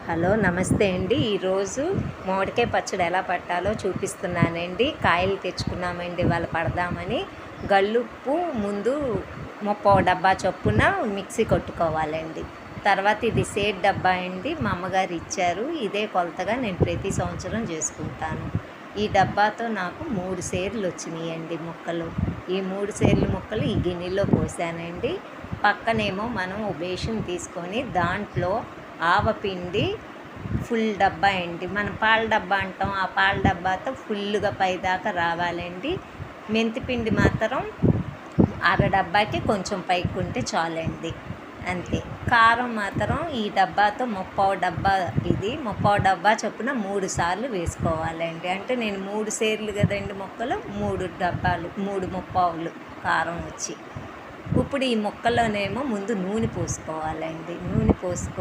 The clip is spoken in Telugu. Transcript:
హలో నమస్తే అండి. ఈరోజు మామిడికాయ పచ్చడి ఎలా పట్టాలో చూపిస్తున్నానండి. కాయలు తెచ్చుకున్నామండి ఇవాళ పడదామని. గల్లుప్పు ముందు 30 డబ్బా చొప్పున మిక్సీ కొట్టుకోవాలండి. తర్వాత ఇది సేట్ డబ్బా అండి, మా అమ్మగారు ఇచ్చారు. ఇదే కొలతగా నేను ప్రతి సంవత్సరం చేసుకుంటాను. ఈ డబ్బాతో నాకు 3 సేర్లు వచ్చినాయండి ముక్కలు. ఈ 3 సేర్లు ముక్కలు ఈ గిన్నెలో పోసానండి. పక్కనేమో మనం ఓ బేషన్ తీసుకొని దాంట్లో ఆవపిండి ఫుల్ డబ్బా అండి, మనం పాల డబ్బా అంటాం, ఆ పాల డబ్బాతో ఫుల్గా పైదాకా రావాలండి. మెంతిపిండి మాత్రం అర డబ్బాకి కొంచెం పైకి ఉంటే చాలండి, అంతే. కారం మాత్రం ఈ డబ్బాతో 30 డబ్బా, ఇది 30 డబ్బా చొప్పున 3 సార్లు వేసుకోవాలండి. అంటే నేను 3 సేర్లు కదండి ముక్కలు, 3 డబ్బాలు, 3 ముప్పావులు కారం వచ్చి. ఇప్పుడు ఈ ముక్కలోనేమో ముందు నూనె పోసుకోవాలండి. నూనె పోసుకో